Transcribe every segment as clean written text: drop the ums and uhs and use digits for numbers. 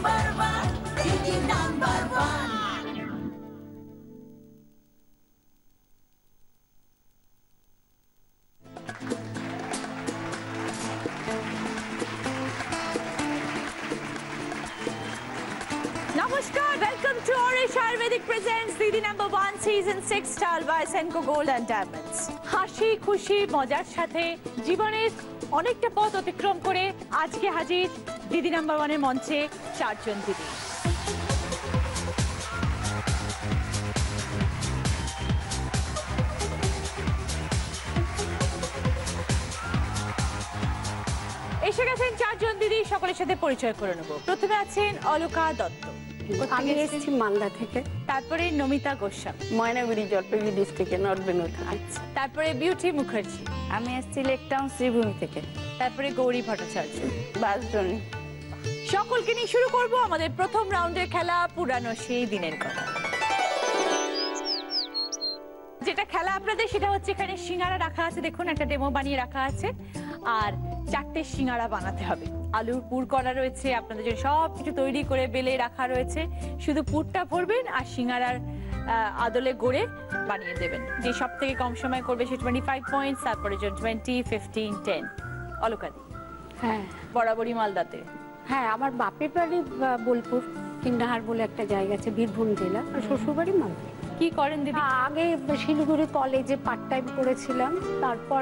Namaskar, welcome to Orish Ayurvedic presents Didi #1 season 6 style by Senco Gold and Diamonds. হাসি খুশি মজার সাথে জীবনের অনেকটা পথ অতিক্রম করে আজকে হাজির দিদি #1 এর মঞ্চে চারজন দিদি। এসে গেছেন চারজন দিদি, সকলের সাথে পরিচয় করে নেব। প্রথমে আছেন অলকা দত্ত, আমি এসেছি মালদা থেকে। তারপরে নমিতা গোস্বামী, ময়নাগুড়ি জলপাইগুড়ি ডিস্ট্রিক্টে নর্থ বেঙ্গল। আচ্ছা। তারপরে বিউটি মুখার্জি, আমি এসেছি লেকটাউন শ্রীভূমি থেকে। তারপরে গৌরী ভট্টাচার্য, বাসডনি। সকলকে নিয়ে শুরু করব আমাদের প্রথম রাউন্ডের খেলা, পুরানো সেই দিনের কথা। যেটা খেলা আপনাদের সেটা হচ্ছে এখানে সিঙ্গারা রাখা আছে, দেখুন একটা ডেমো বানিয়ে রাখা আছে, আর 4টে সিঙ্গারা বানাতে হবে। আলুর পুর করা রয়েছে, আপনাদের জন্য সব কিছু তৈরি করে বেলে রাখা রয়েছে, শুধু পুরটা ভরবেন আর সিঙ্গারার আদলে গড়ে বানিয়ে দেবেন। যে সব থেকে কম সময় করবে সে 25 পয়েন্টস, তারপরে 20, 15, 10। অলকাদি, হ্যাঁ বরাবরই মালদাতে। হ্যাঁ, আমার বাপের বাড়ি বোলপুর কিন্নাহার বলে একটা জায়গা আছে, বীরভূম জেলা। আর শ্বশুর বাড়ি মালদা। কি করেন দিদি? আগে শিলিগুড়ি কলেজে পার্ট টাইম করেছিলাম, তারপর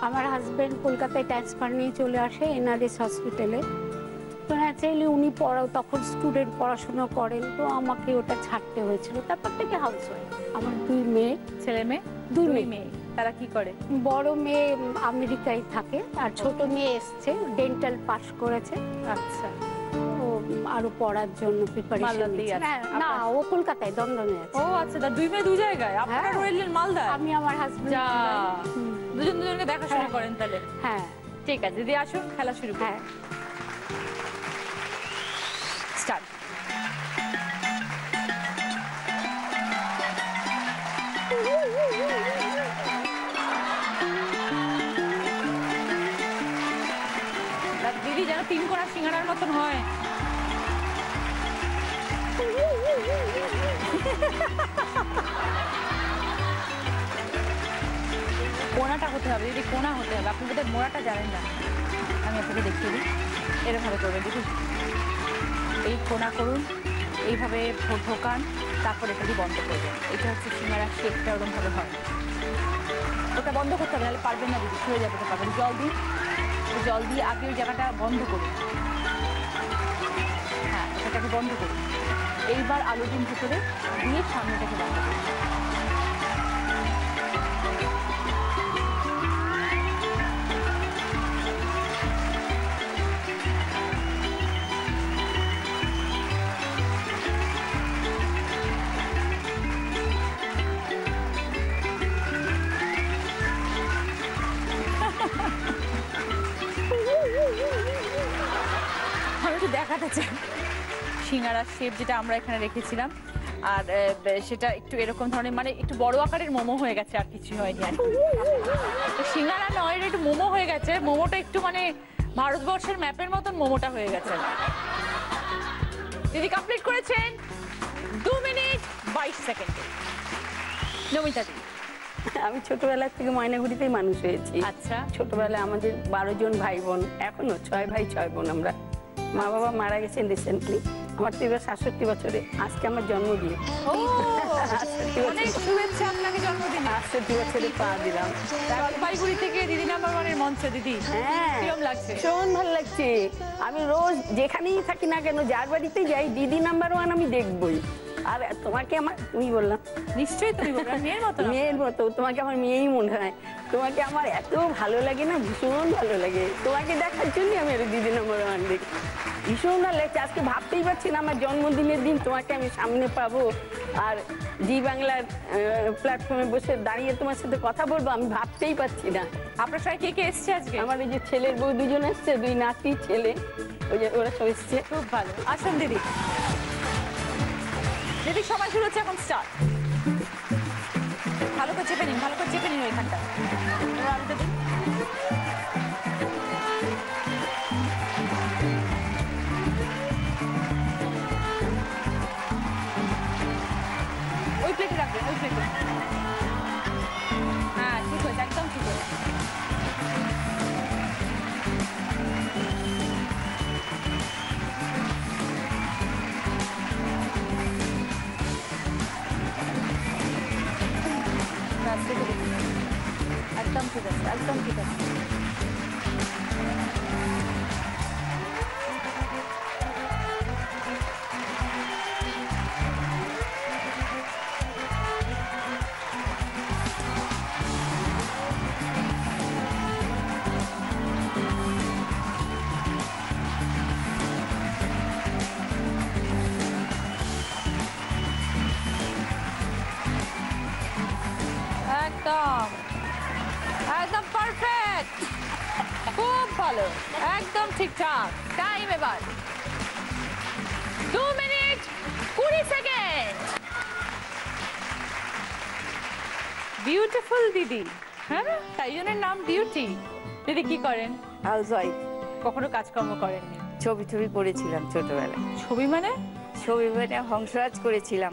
আমার হাজবেন্ড কলকাতায় ট্রান্সফার নিয়ে চলে আসে এনআরএস হসপিটালে। তো ন্যাচারালি উনি তখন স্টুডেন্ট পড়াশোনা করেন, তো আমাকে ওটা ছাড়তে হয়েছিল। তারপর থেকে হাউস ওয়াইফ। আমার 2 মেয়ে। ছেলে মেয়ে? 2 মেয়ে। তারা কি করে? বড় মেয়ে আমেরিকায় থাকে, আর ছোট মেয়ে এসছে, ডেন্টাল পাস করেছে। আচ্ছা। আরো পড়ার জন্য প্রিপারেশন নিচ্ছে। না, ও কলকাতায় দমদমে আছে। ও আচ্ছা, 2 মেয়ে 2 জায়গায়। আপনারা রইলেন মালদা? আমি আমার হাজবেন্ড। যা, দুজন দুজনকে দেখাশোনা করেন তাহলে? হ্যাঁ। ঠিক আছে দিদি, আসুন খেলা শুরু করি। হ্যাঁ, স্টার্ট। দিদি যেন 3 কোণা সিঙ্গারার মতন হয়। কোণাটা হতে হবে দিদি, কোণা হতে হবে। আপনি বোধহয় মোড়াটা জানেন না, আমি আপনাকে দেখিয়ে দিই। এরকমভাবে করবেন দেখুন, এই কোণা করুন, এইভাবে ঢোকান, তারপর এটা দিয়ে বন্ধ করবেন। এটা হচ্ছে সিঙ্গারার শেপটা, ওরকমভাবে হয়। ওটা বন্ধ করতে হবে, নাহলে পারবেন না দিদি, ছুঁড়ে যাবে পারবেন। জল দিয়ে আগে ওই জায়গাটা বন্ধ করুন। হ্যাঁ, ওটাকে বন্ধ করুন। এইবার আলু ডিম ভিতরে দিয়ে সামনেটাকে বন্ধ করুন। দেখাতে চাই সিঙ্গারার শেপ যেটা আমরা এখানে রেখেছিলাম, আর সেটা একটু এরকম ধরনের, মানে একটু বড় আকারের মোমো হয়ে গেছে, আর কিছু হয়নি। আর সিঙ্গারা নয়, এটা একটু মোমো হয়ে গেছে। মোমোটা একটু মানে ভারতবর্ষের ম্যাপের মতন মোমোটা হয়ে গেছে। দিদি কমপ্লিট করেছেন 2 মিনিট 22 সেকেন্ডে। নমিতা দিদি, আমি ছোটবেলা থেকে ময়নাগুড়িতেই মানুষ হয়েছি। আচ্ছা। ছোটবেলায় আমাদের 12 জন ভাই বোন, এখনো 6 ভাই 6 বোন আমরা। মা বাবা মারা গেছেন রিসেন্টলি। আমার তো এবার 67 বছরে, আজকে আমার জন্মদিন। অনেক শুভেচ্ছা আপনাকে জন্মদিনে। 68 বছরে পা দিলাম। জলপাইগুড়ি থেকে দিদি #1 এর মঞ্চে। দিদি হ্যাঁ, কিরকম লাগছে? ভীষণ ভালো লাগছে। আমি রোজ যেখানেই থাকি না কেন, যার বাড়িতেই যাই, দিদি #1 আমি দেখবই। আর তোমাকে আমার, তুমি বললাম নিশ্চয়ই তুমি মেয়ের মতো। মেয়ের মতো, তোমাকে আমার মেয়েই মনে হয়। তোমাকে আমার এত ভালো লাগে না, ভীষণ ভালো লাগে। তোমাকে দেখার জন্য আমি দিদি #1 দেখি, ভীষণ ভালো লাগছে। আজকে ভাবতেই পারছি না আমার জন্মদিনের দিন তোমাকে আমি সামনে পাবো, আর জি বাংলার প্ল্যাটফর্মে বসে দাঁড়িয়ে তোমার সাথে কথা বলবো, আমি ভাবতেই পারছি না। আপনার সবাই কে কে এসছে আজকে? আমার এই যে ছেলের বউ 2 জন এসছে, 2 নাতি ছেলে, ওই যে ওরা সব এসছে। খুব ভালো। আসুন দিদি। দিদি সময় শুরু হচ্ছে এখন, স্টার্ট। ভালো করে চেপে নিন, ভালো করে চেপে নিন ওইখানটা। আলুটা দিন। দেখুন। হ্যাঁ ঠিক হয়েছে, একদম ঠিক হয়েছে। ব্যাস, দেখে দেখুন। একদম ঠিক আছে, একদম ঠিক আছে। একদম একদম পারফেক্ট, খুব ভালো, একদম ঠিকঠাক। টাইম এবার 2 মিনিট 20 সেকেন্ড। বিউটিফুল দিদি, হ্যাঁ তাই জন্য নাম বিউটি। দিদি কি করেন? House wife. কখনো কাজকর্ম করেননি? ছবি করেছিলাম ছোটবেলায়। ছবি মানে? ছবি মানে হংসরাজ করেছিলাম।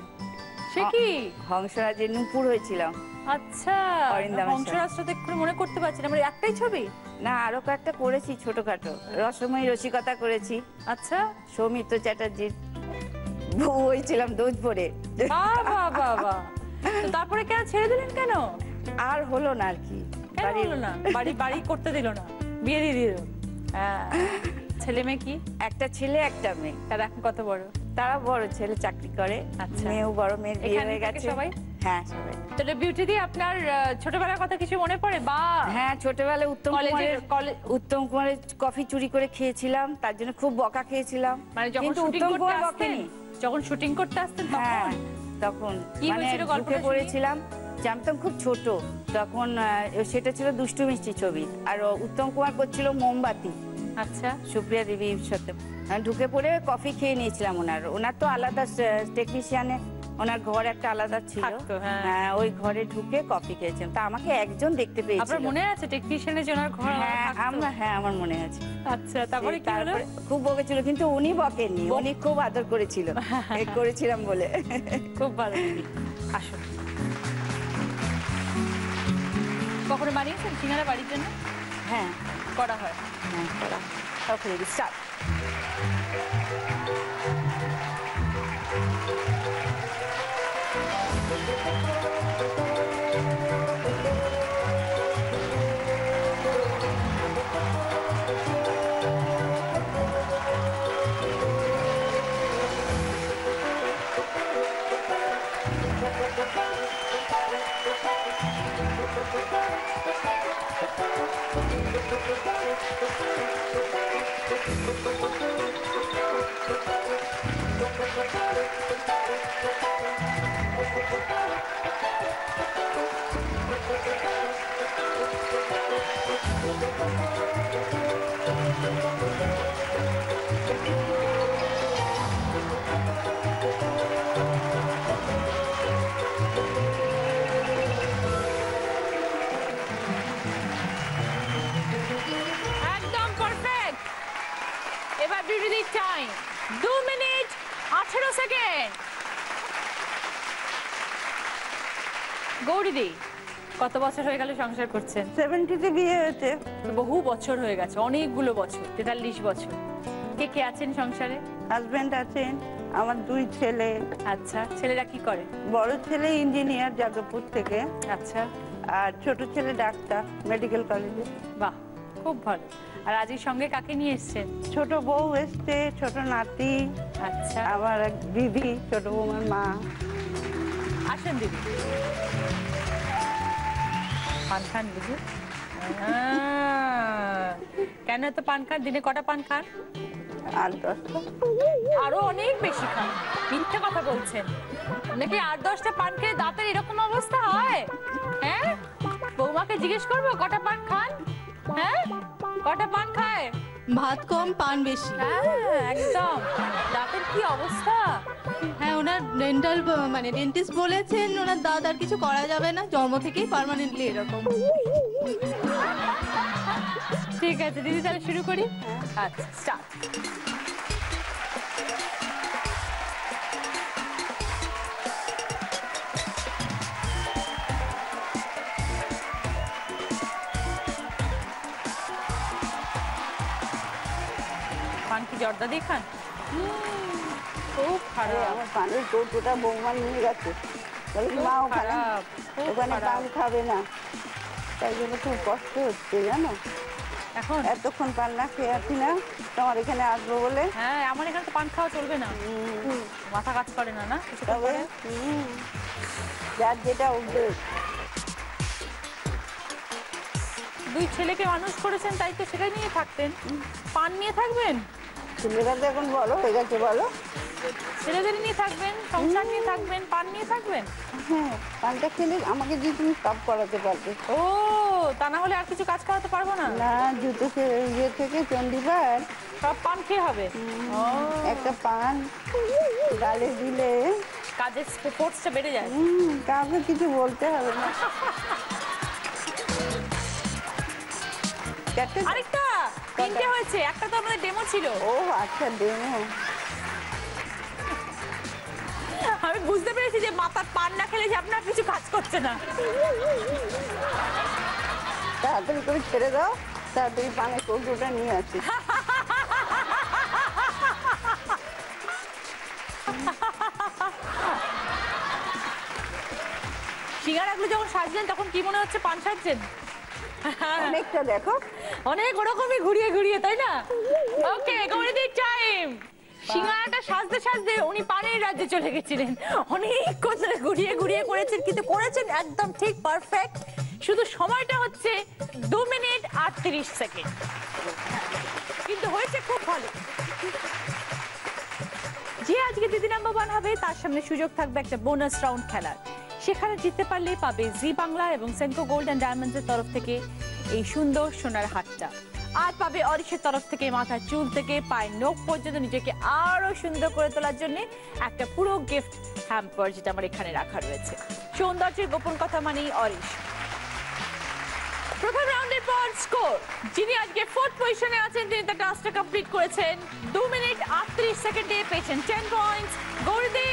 সে কি? হংসরাজের নূপুর হয়েছিলাম। আচ্ছা, অরিন্দামের সাথে। হংসরাজটা তো এক্ষুনি মনে করতে পারছি না, আমার একটাই ছবি। না, আরো কয়েকটা করেছি ছোটখাটো। রসময়ী রসিকতা করেছি। আচ্ছা, সৌমিত্র চ্যাটার্জির বউ হয়েছিলাম দোজপুরে। বাবা বাবা, তো তারপরে কেন ছেড়ে দিলেন কেন? আর হলো না আর কি। কেন হলো না? বাড়ি করতে দিল না, বিয়ে দিয়ে দিল। হ্যাঁ, ছেলে মেয়ে কি? একটা ছেলে একটা মেয়ে। তারা এখন কত বড়? তারা বড়, ছেলে চাকরি করে, আচ্ছা। মেয়েও বড়, মেয়ের বিয়ে এখানে হয়ে থাকে গেছে সবাই? হ্যাঁ সবাই। তাহলে বিউটি দি আপনার ছোটবেলার কথা কিছু মনে পড়ে? বা হ্যাঁ, ছোটবেলায় কলেজে উত্তম কুমারের কফি চুরি করে খেয়েছিলাম, তার জন্য খুব বকা খেয়েছিলাম। মানে যখন কিন্তু শুটিং উত্তম করতে কুমার আসতেন, বকেনি। যখন শুটিং করতে আসতেন হ্যাঁ, তখন তখন কি মানে হয়েছিল গল্পটা ঢুকে শুনি? পড়েছিলাম, জানতাম খুব ছোট তখন। সেটা ছিল দুষ্টু মিষ্টি ছবি, আর উত্তম কুমার করছিল মোমবাতি। আচ্ছা, সুপ্রিয়া দেবীর সাথে ঢুকে পড়ে কফি খেয়ে নিয়েছিলাম। ওনার তো আলাদা টেকনিশিয়ানে, ওনার ঘর একটা আলাদা ছিল। থাকতো, হ্যাঁ। হ্যাঁ, ওই ঘরে ঢুকে কফি খেয়েছিলাম। তা আমাকে একজন দেখতে আপনার পেয়েছিল। মনে আছে টেকনিশিয়ানের জন্য ঘর হ্যাঁ, থাকতো? হ্যাঁ আমার মনে আছে। আচ্ছা, তারপরে কি হলো? তারপরে খুব বকেছিল, কিন্তু উনি বকেননি, উনি খুব আদর করেছিল করেছিলাম বলে। খুব ভালো দিদি, আসুন। কখনো বানিয়েছেন সিঙ্গারা বাড়ির জন্য? হ্যাঁ করা হয়। হ্যাঁ করা। ওকে দিদি, স্টার্ট। একদম পারফেক্ট। এবার বিউটি টাইম 2 মিনিট 18 সেকেন্ড। গৌরীদি, কত বছর হয়ে গেল সংসার করছেন? 70-তে বিয়ে হয়েছে। বহু বছর হয়ে গেছে, অনেকগুলো বছর, 43 বছর। কে কে আছেন সংসারে? হাজবেন্ড আছেন, আমার 2 ছেলে। আচ্ছা, ছেলেরা কি করে? বড় ছেলে ইঞ্জিনিয়ার যাদবপুর থেকে, আচ্ছা, আর ছোট ছেলে ডাক্তার মেডিকেল কলেজে। বাহ, খুব ভালো। আর আজকের সঙ্গে কাকে নিয়ে এসেছেন? ছোট বউ এসছে, ছোট নাতি, আচ্ছা, আমার এক দিদি, ছোট বৌমার মা। আসেন দিদি। পান খান বুঝি? কেন এত পান খান? দিনে কটা পান খান? আর 10টা। আরো অনেক বেশি খান, মিথ্যে কথা বলছেন। নাকি 8-10টা পান খেয়ে দাঁতের এরকম অবস্থা হয়? হ্যাঁ, বৌমাকে জিজ্ঞেস করবো কটা পান খান? হ্যাঁ, কটা পান খায়? ভাত কম পান বেশি। হ্যাঁ, একদম। দাঁতের কি অবস্থা! হ্যাঁ, ওনার ডেন্টাল মানে ডেন্টিস্ট বলেছেন ওনার দাঁত আর কিছু করা যাবে না, জন্ম থেকেই পার্মানেন্টলি এরকম। ঠিক আছে দিদি, তাহলে শুরু করি। আচ্ছা, স্টার্ট। জর্দা দিয়ে খান? খুব আরে খারাপ, আমার পানের কৌটোটা বৌমা নিয়ে গেছে, বলে কি মা খুব ওখানে খারাপ, খুব ওখানে খারাপ। পান খাবে না, তাই জন্য খুব কষ্ট হচ্ছে জানো। এখন এতক্ষণ পান না খেয়ে আছি না, তোমার এখানে আসবো বলে। হ্যাঁ, আমার এখানে তো পান খাওয়া চলবে না, মাথা কাজ করে না, না কিছুক্ষণ তবে পরে? যার যেটা অভ্যেস। দুই ছেলেকে মানুষ করেছেন, তাই তো সেটাই নিয়ে থাকতেন। পান নিয়ে থাকবেন, ছেলেরা তো এখন বড় হয়ে গেছে, বলো। ছেলেদের নিয়ে থাকবেন, সংসার নিয়ে থাকবেন, পান নিয়ে থাকবেন। হ্যাঁ, পানটা খেলে আমাকে দিয়ে তুমি সব করাতে পারবে। ও, তা না হলে আর কিছু কাজ করাতে পারবো না? না, জুতো ইয়ে থেকে চণ্ডীপাঠ সব পান খেয়ে হবে। ও, একটা পান গালে দিলে কাজের ফোর্সটা বেড়ে যায়। কাউকে কিছু বলতে হবে না। চারটে? আরেকটা, তিনটে হয়েছে, একটা তো আমাদের ডেমো ছিল। ও আচ্ছা, ডেমো। আমি বুঝতে পেরেছি যে মাথার পান না খেলে যে আপনার কিছু কাজ করছে না। তাড়াতাড়ি করে ছেড়ে দাও, তাড়াতাড়ি পানের কৌটোটা নিয়ে আসি। সিঙ্গারাগুলো যখন সাজলেন তখন কি মনে হচ্ছে পান সাজছেন? অনেকটা দেখো। অনেক ওরকমই ঘুরিয়ে ঘুরিয়ে, তাই না? ওকে, গৌরীদির টাইম। সিঙ্গারাটা সাজতে সাজতে উনি পানের রাজ্যে চলে গেছিলেন, অনেকক্ষণ ধরে ঘুরিয়ে ঘুরিয়ে করেছেন, কিন্তু করেছেন একদম ঠিক পারফেক্ট। শুধু সময়টা হচ্ছে 2 মিনিট 38 সেকেন্ড, কিন্তু হয়েছে খুব ভালো। যে আজকে দিদি নাম্বার 1 হবে তার সামনে সুযোগ থাকবে একটা বোনাস রাউন্ড খেলার। সেখানে জিততে পারলে পাবে জি বাংলা এবং সেনকো গোল্ড অ্যান্ড ডায়মন্ডসের তরফ থেকে এই সুন্দর সোনার হারটা, আর পাবে অরিশের তরফ থেকে মাথার চুল থেকে পায়ের নখ পর্যন্ত নিজেকে আরো সুন্দর করে তোলার জন্য একটা পুরো গিফট হ্যাম্পার, যেটা আমার এখানে রাখা রয়েছে। সৌন্দর্যের গোপন কথা মানেই অরিশ। প্রথম রাউন্ডের পর স্কোর, যিনি আজকে 4th পজিশনে আছেন তিনি তার টাস্কটা কমপ্লিট করেছেন 2 মিনিট 38 সেকেন্ডে, পেয়েছেন 10 পয়েন্টস গৌরীদি।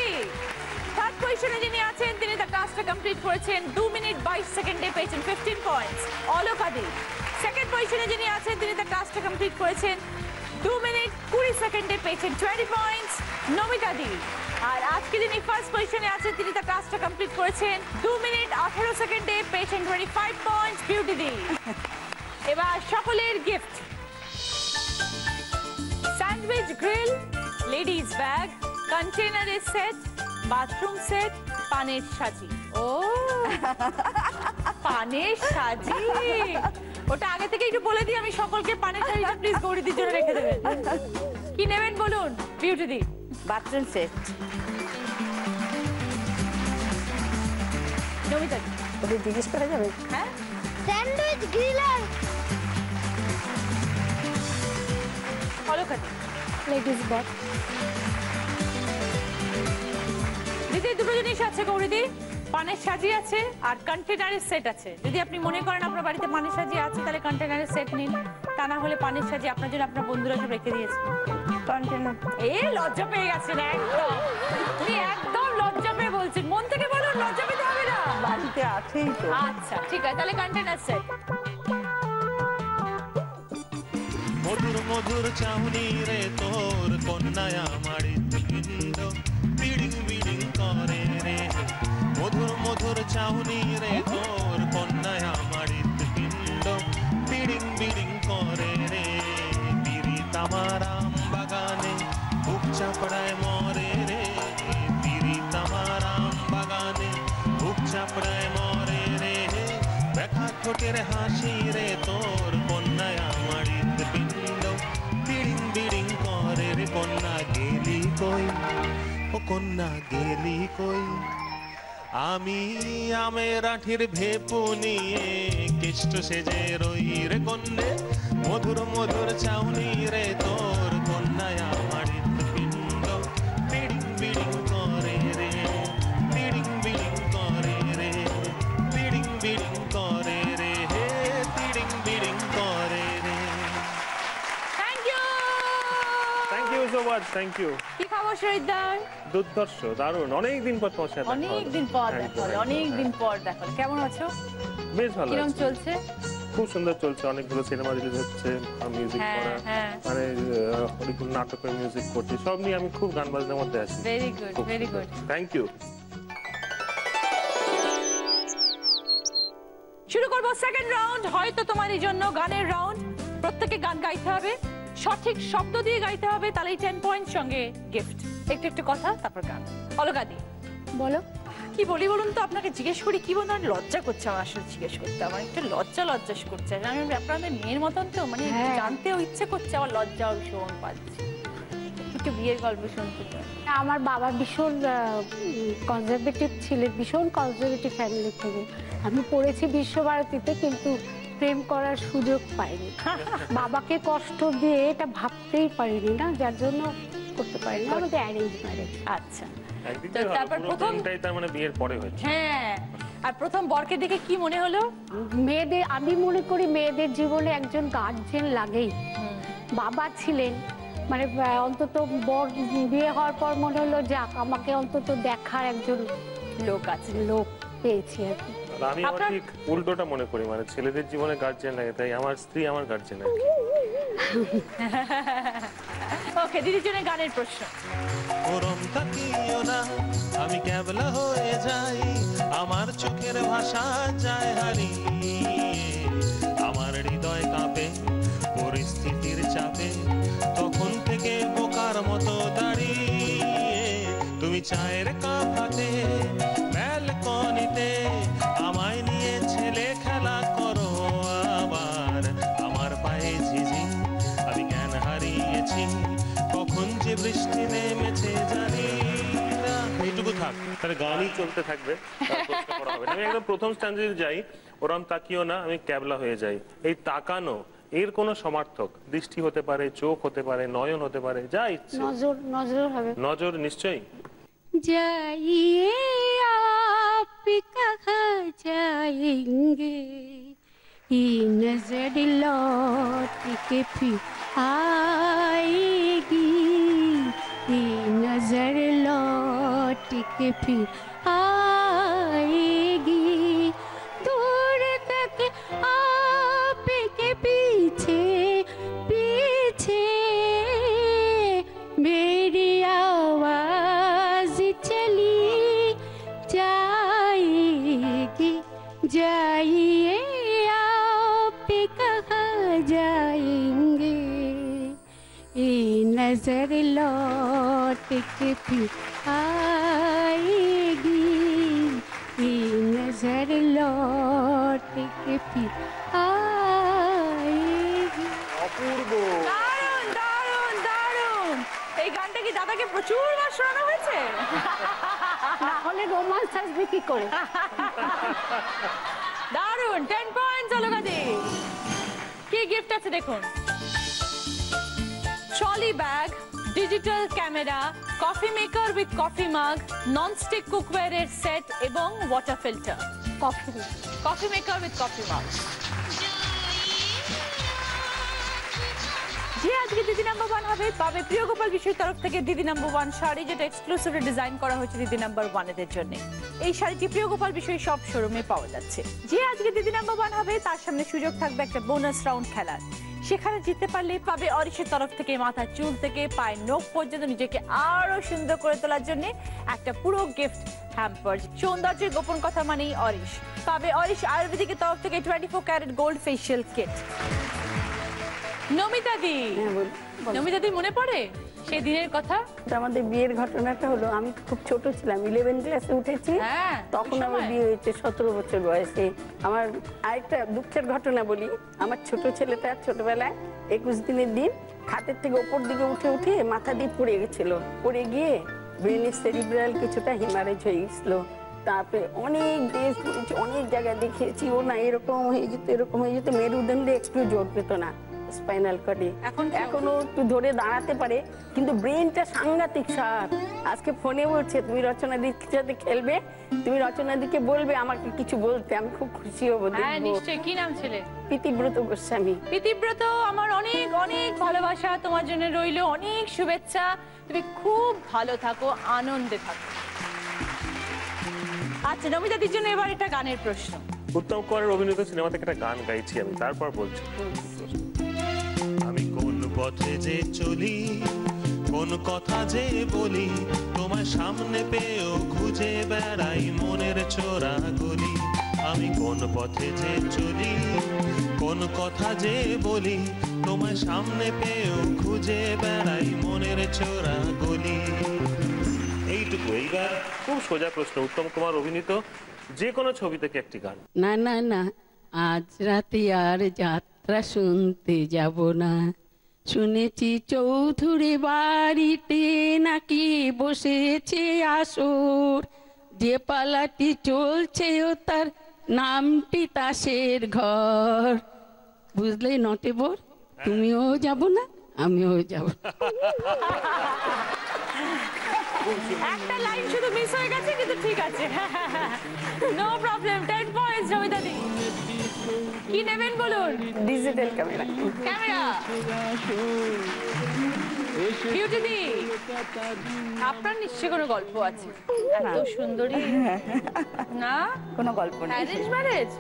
3rd পজিশনে যিনি আছেন তিনি তার টাস্কটা কমপ্লিট করেছেন 2 মিনিট 22 সেকেন্ডে, পেয়েছেন 15 পয়েন্টস অলোকাদি। 2nd পজিশনে যিনি আছেন তিনি তার টাস্কটা কমপ্লিট করেছেন 2 মিনিট 20 সেকেন্ডে, পেয়েছেন 20 পয়েন্টস নমিতাদি। আর আজকে যিনি 1st পজিশনে আছেন তিনি তার টাস্কটা কমপ্লিট করেছেন 2 মিনিট 18 সেকেন্ডে, পেয়েছেন 25 পয়েন্টস বিউটি দি। এবার সকলের gift: sandwich grill, ladies bag, কন্টেনারের সেট, বাথরুম সেট, পানের সাজি। ও, পানের সাজি, ওটা আগে থেকে একটু বলে দিই, আমি সকলকে পানের সাজিটা প্লিজ গৌরীদির জন্য রেখে দেবেন। কি নেবেন বলুন বিউটি দি? Bathroom set. নমিতা দি? ওকে জিজ্ঞেস করা যাবে? হ্যাঁ, স্যান্ডউইচ গ্রিলার, অলকা দি? লেডিস বক্স, দিদি দুটো জিনিস আছে গৌরীদি, পানের সাজি আছে আর কন্টেনারের সেট আছে। যদি আপনি মনে করেন আপনার বাড়িতে পানের সাজি আছে তাহলে কন্টেনারের সেট নিন, তা না হলে পানের সাজি আপনার জন্য আপনার বন্ধুরা সব রেখে দিয়েছে। কন্টেনার। এ লজ্জা পেয়ে গেছেন একদম, উনি একদম লজ্জা পেয়ে বলছেন। মন থেকে বলুন, লজ্জা পেতে হবে না। বাড়িতে আছেই তো। আচ্ছা ঠিক আছে, তাহলে কন্টেনার সেট। মধুর মধুর চাউনি রে তোর কন্যায় আমার হৃৎপিণ্ড বিড়িং বিড়িং করে রে। মধুর মধুর চাউনি রে তোর কন্যায় আমার হৃৎপিণ্ড বিড়িং বিড়িং করে রে। পিরিত আমার আম বাগানে বুক চাপড়ায় মরে রে। পিরিত আমার আম বাগানে বুক চাপড়ায় মরে রে। দেখা ঠোঁটের হাসি রে তোর কন্যায় আমার হৃৎপিণ্ড বিড়িং বিড়িং করে রে। কন্যা গেলি কই, ও কন্যা গেলি কই। আমি আমের আঠির ভেপু নিয়ে কেষ্ট সেজে রই রে কন্যে। মধুর মধুর চাউনি রে তোর কন্যায় আমার হৃৎপিণ্ড বিড়িং বিড়িং করে রে। বিড়িং বিড়িং করে রে, বিড়িং বিড়িং করে রে, হে বিড়িং বিড়িং করে রে। Thank you. Thank you so much, thank you. কি খবর শহীদদার? দুর্ধর্ষ, দারুণ, অনেকদিন পর তোমার সাথে দেখা হলো। অনেকদিন পর একদম, দেখা হলো, একদম, অনেকদিন পর দেখা হলো। কেমন আছো? বেশ ভালো কিরম আছি। চলছে? খুব সুন্দর চলছে, অনেকগুলো সিনেমা রিলিজ হচ্ছে, মিউজিক হ্যাঁ, করা, হ্যাঁ। মানে অনেকগুলো নাটকের মিউজিক করছি, সব নিয়ে আমি খুব গান বাজনার মধ্যে আছি। Very good, very good. Thank you. শুরু করবো সেকেন্ড রাউন্ড। হয়তো তোমারই জন্য গানের রাউন্ড। প্রত্যেকে গান গাইতে হবে, সঠিক শব্দ দিয়ে গাইতে হবে, তাহলেই 10 পয়েন্ট, সঙ্গে গিফট। একটু একটু কথা, তারপর গান। অলকাদি বলো। কি বলি বলুন তো, আপনাকে জিজ্ঞেস করি কি বলুন, আমার লজ্জা করছে আমার আসলে জিজ্ঞেস করতে, আমার একটু লজ্জা করছে। আমি আপনাদের মেয়ের মতন তো, মানে হ্যাঁ। জানতেও ইচ্ছে করছে, আমার লজ্জাও ভীষণ পাচ্ছি। একটু বিয়ের গল্প শুনতে চাই। আমার বাবা ভীষণ কনজারভেটিভ ছিলেন, ভীষণ কনজারভেটিভ ফ্যামিলি থেকে। আমি পড়েছি বিশ্বভারতীতে, কিন্তু প্রেম করার সুযোগ পাইনি। বাবাকে কষ্ট দিয়ে এটা ভাবতেই পারিনি না, যার জন্য করতে পারিনি। আমাদের অ্যারেঞ্জ ম্যারেজ। আচ্ছা, একদিকে তো তারপর প্রথম, তার মানে বিয়ের পরে হয়েছে। হ্যাঁ, আর প্রথম বরকে দেখে কি মনে হলো? মেয়েদের, আমি মনে করি মেয়েদের জীবনে একজন গার্জিয়ান লাগেই। বাবা ছিলেন, মানে অন্তত বর বিয়ে হওয়ার পর মনে হলো যাক, আমাকে অন্তত দেখার একজন লোক আছে। লোক পেয়েছি আর কি। আর আমি আবার ঠিক উল্টোটা মনে করি, মানে ছেলেদের জীবনে গার্জিয়ান লাগে, তাই আমার স্ত্রী আমার গার্জিয়ান। ওকে, দিদির জন্য গানের প্রশ্ন। ওরম তাকিও না, আমি ক্যাবলা হয়ে যাই, আমার চোখের ভাষা যায় হারিয়ে, আমার হৃদয় কাঁপে পরিস্থিতির চাপে, তখন থেকে বোকার মতো দাঁড়িয়ে, তুমি চায়ের কাপ হাতে ব্যালকনিতে আমায় নিয়ে ছেলে খেলা করো আবার, আমার পায়ে ঝিঝি আমি জ্ঞান হারিয়েছি, কখন যে বৃষ্টি নেমেছে জানি না। এইটুকু থাক, তাহলে গানই চলতে থাকবে, তার প্রশ্ন করা হবে না। আমি একদম প্রথম স্ট্যান্ডে যাই, ওরম তাকিও না, আমি ক্যাবলা হয়ে যাই। এই তাকানো, এর কোনো সমার্থক দৃষ্টি হতে পারে, চোখ হতে পারে, নয়ন হতে পারে, যা ইচ্ছে। নজর, নজর হবে। নজর নিশ্চয়ই। जाइए आप कहाँ जाएंगे, ये नजर लौट के फिर आएगी, ये नजर लौट के फिर आएगी, दूर तक आपके पीछे पीछे मेरी आवाज चली जाएगी, जाइए आप कहाँ जाएंगे, ये नजर लौट के फिर आएगी, ये नजर लौट के फिर आएगी। অপূর্ব। দারুণ, দারুণ, দারুণ। এই গানটা কি দাদাকে প্রচুর বার শোনানো হয়েছে? না হলে রোমান্স আসবে কি করে? দারুণ, 10 পয়েন্ট অলকাদি। কি গিফট আছে দেখুন। Trolley bag, digital camera, coffee maker with coffee মাগ, ননস্টিক কুকওয়্যারের সেট এবং water filter. Coffee maker with coffee মাগ। যে আজকে দিদি নাম্বার 1 হবে, তবে প্রিয় গোপাল বিষয়ের তরফ থেকে দিদি নাম্বার 1 শাড়ি, যেটা এক্সক্লুসিভলি ডিজাইন করা হয়েছে দিদি নাম্বার 1 এর জন্য। এই শাড়িটি প্রিয় গোপাল বিষয়ে সব শোরুমে পাওয়া যাচ্ছে। যে আজকে দিদি নাম্বার 1 হবে, তার সামনে সুযোগ থাকবে একটা বোনাস রাউন্ড খেলার। সেখানে জিততে পারলে পাবে অরিশের তরফ থেকে মাথার চুল থেকে পায়ের নখ পর্যন্ত নিজেকে আরো সুন্দর করে তোলার জন্য একটা পুরো গিফট হ্যাম্পার। সৌন্দর্যের গোপন কথা মানেই অরিশ। পাবে অরিশ আয়ুর্বেদিকের তরফ থেকে 24 carat gold facial kit. Namita দি, নমিতা দি মনে পড়ে সেই দিনের কথা? আমাদের বিয়ের ঘটনাটা হলো, আমি খুব ছোট ছিলাম, 11 ক্লাসে উঠেছি, হ্যাঁ, তখন ওই আমার সময়। বিয়ে হয়েছে 17 বছর বয়সে। আমার আরেকটা দুঃখের ঘটনা বলি, আমার ছোট ছেলেটা ছোটবেলায় 21 দিনের দিন খাটের থেকে ওপর দিকে উঠে উঠে মাথা দিয়ে পড়ে গেছিল। পড়ে গিয়ে ব্রেনের সেরিব্রাল কিছুটা হেমারেজ হয়ে গেছিল। তারপরে অনেক দেশ ঘুরেছি, অনেক জায়গায় দেখিয়েছি, ও না এরকম হয়ে যেত, এরকম হয়ে যেত, মেরুদণ্ডে একটু জোর পেত না স্পাইনাল কর্ডে। এখনো একটু ধরে দাঁড়াতে পারে, কিন্তু ব্রেনটা সাংঘাতিক সাপ। আজকে ফোনে বলছে তুমি রচনা দির সাথে খেলবে, তুমি রচনা দিকে বলবে আমাকে কিছু বলতে, আমি খুব খুশি হবো। হ্যাঁ নিশ্চয়ই। কি নাম ছেলে? প্রীতিব্রত গোস্বামী। প্রীতিব্রত, আমার অনেক অনেক ভালোবাসা তোমার জন্য রইলো, অনেক শুভেচ্ছা। তুমি খুব ভালো থাকো, আনন্দে থাকো। আচ্ছা, নমিতাদির জন্য এবার একটা গানের প্রশ্ন। উত্তম কুমারের অভিনীত সিনেমা থেকে একটা গান গাইছি আমি, তারপর বলছি। আমি কোন পথে যে চলি, কোন কথা যে বলি, তোমার সামনে পেয়েও খুঁজে বেড়াই মনের চোরা গলি। আমি কোন পথে যে চলি, কোন কথা যে বলি, তোমার সামনে পেয়েও খুঁজে বেড়াই মনের চোরা গলি। এইটুকু। এইবার খুব সোজা প্রশ্ন, উত্তম কুমার অভিনীত যে কোনো ছবি থেকে একটি গান। না না না, আজ রাতে আর যাত্রা শুনতে যাব না, শুনেছি চৌধুরী বাড়িতে নাকি বসেছে আসর, যে পালাটি চলছে ও তার নামটি তাসের ঘর। বুঝলে নটেবর, তুমিও যাব না আমিও যাব না। একটা লাইন শুধু মিস হয়ে গেছে, কিন্তু ঠিক আছে, নো প্রবলেম। 10 পয়েন্টস জমিতা দি। কি নেবেন বলুন? Digital camera. ক্যামেরা। বিউটি দি, আপনার নিশ্চয়ই কোনো গল্প আছে? এত সুন্দরী না? কোনো গল্প নেই, অ্যারেঞ্জ ম্যারেজ?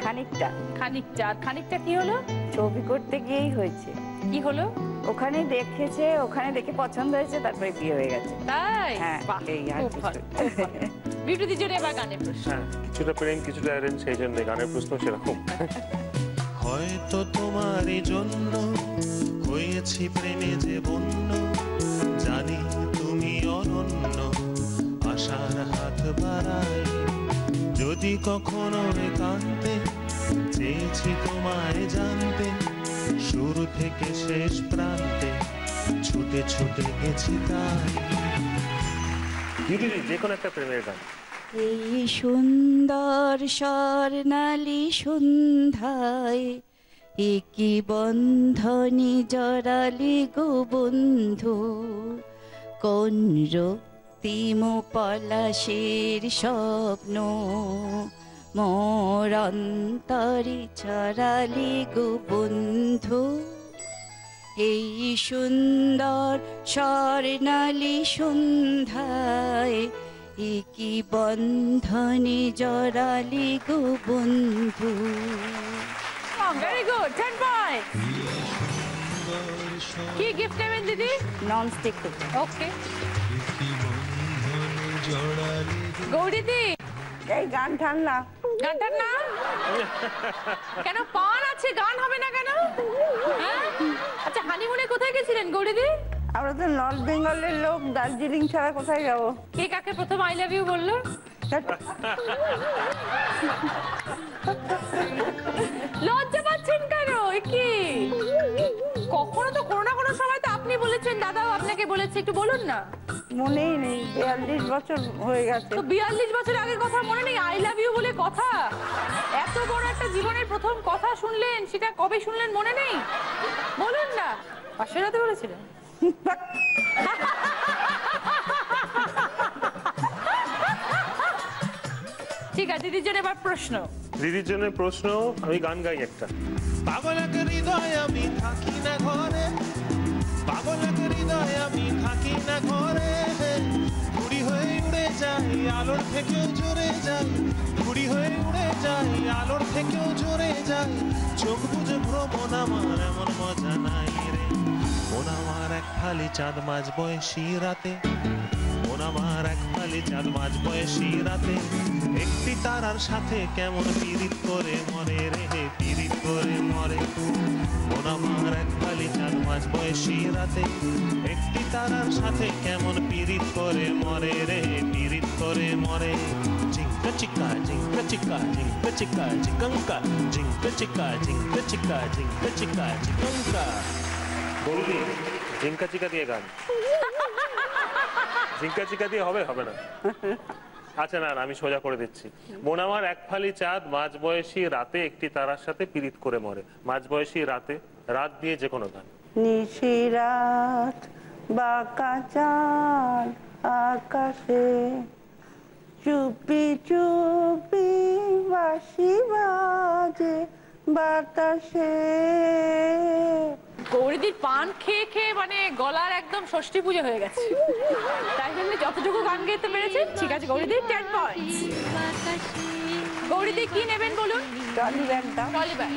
খানিকটা। খানিকটা। আর খানিকটা কি হলো? ছবি করতে গিয়েই হয়েছে। কি হলো? ওখানে দেখেছে, ওখানে দেখে পছন্দ হয়েছে, তারপরে বিয়ে হয়ে গেছে। তাই? হ্যাঁ, বাহ, এই আর খুব কিছু। ভালো, খুব ভালো। বিউটি দি জন্য এবার গানের প্রশ্ন। হ্যাঁ, কিছুটা প্রেম কিছুটা অ্যারেঞ্জ, সেই জন্য গানের প্রশ্ন সেরকম। হয়তো তোমারই জন্য হয়েছি প্রেমে যে বন্য, জানি তুমি অনন্য, আশার হাত বাড়াই, যদি কখনো একান্তে চেয়েছি তোমায় জানতে, শুরু থেকে শেষ প্রান্তে ছুটে ছুটে গেছি তাই। যে কোনো একটা প্রেমের গান। এই সুন্দর স্বর্ণালী সন্ধ্যায় একই বন্ধনী জড়ালি গো বন্ধু, কোন রক্তিম পলাশের স্বপ্ন মোর অন্তরে ছড়ালি গো বন্ধু। এই সুন্দর স্বর্ণালী সন্ধ্যায় একই বন্ধনে জড়ালি গো বন্ধু। Very good, 10 point. কি গিফট নেবেন দিদি? Non stick. ওকে। গৌরী দি, এই গান ঠান্ডা। গানটার নাম? কেন পান আছে, গান হবে না কেন? হ্যাঁ? আচ্ছা, হানিমুনে কোথায় গেছিলেন গৌরী দি? আমরা তো নর্থ বেঙ্গলের লোক, দার্জিলিং ছাড়া কোথায় যাবো? কে কাকে প্রথম আই লাভ ইউ বললো? লজ্জা পাচ্ছেন কেন? কি কখনো তো কোনো না কোনো সময় তো আপনি বলেছেন, দাদাও আপনাকে বলেছে, একটু বলুন না। মনেই নেই, 42 বছর হয়ে গেছে। তো 42 বছর আগে কথা মনে নেই? আই লাভ ইউ বলে কথা, এত বড় একটা জীবনের প্রথম কথা শুনলেন, সেটা কবে শুনলেন মনে নেই? বলুন না। পাশের রাতে বলেছিলেন? ঠিক আছে, দিদির জন্য এবার প্রশ্ন। দিদির জন্য প্রশ্ন, আমি গান গাই একটা। পাগল এক হৃদয় আমি থাকি না ঘরে, পাগল এক হৃদয় আমি থাকি না ঘরে, ঘুড়ি হয়ে উড়ে যাই আলোর থেকেও জোরে যাই, ঘুড়ি হয়ে উড়ে যাই আলোর থেকেও জোরে যাই, চোখ বুঝে ভ্রমণ আমার এমন মজা নাই রে, মন আমার এক ফালি চাঁদ মাঝ বয়সী রাতে, মন আমার এক ফালি চাঁদ মাঝ বয়সী রাতে, একটি তারার সাথে কেমন পীড়িত করে মরে রে, পীড়িত করে মরে, মন আমার এক ফালি চাঁদ মাঝ বয়সী রাতে, একটি তারার সাথে কেমন পীড়িত করে মরে রে, পীড়িত করে মরে। ঝিঙ্কা চিকা ঝিঙ্কা চিকা ঝিঙ্কা চিকা ঝিঙ্কা, ঝিঙ্কা চিকা ঝিঙ্কা চিকা ঝিঙ্কা চিকা ঝিঙ্কা। বলবি ঝিঙ্কা চিকা দিয়ে গান? ঝিঙ্কা চিকা দিয়ে হবে? হবে না। আচ্ছা না, আমি সোজা করে দিচ্ছি। মন আমার এক ফালি চাঁদ মাঝ বয়সী রাতে, একটি তারার সাথে পীড়িত করে মরে। মাঝ বয়সী রাতে, রাত দিয়ে যে কোনো গান। নিশিরাত বাঁকা চাঁদ আকাশে, চুপি চুপি বাঁশি বাজে বাতাসে। গৌরীদির পান খেয়ে খেয়ে মানে গলার একদম ষষ্ঠী পুজো হয়ে গেছে, তাই জন্য যতটুকু গান গাইতে পেরেছেন। ঠিক আছে গৌরীদি, 10 পয়েন্টস। গৌরীদি কি নেবেন বলুন? ট্রলি ব্যাগ দাও। Trolley bag.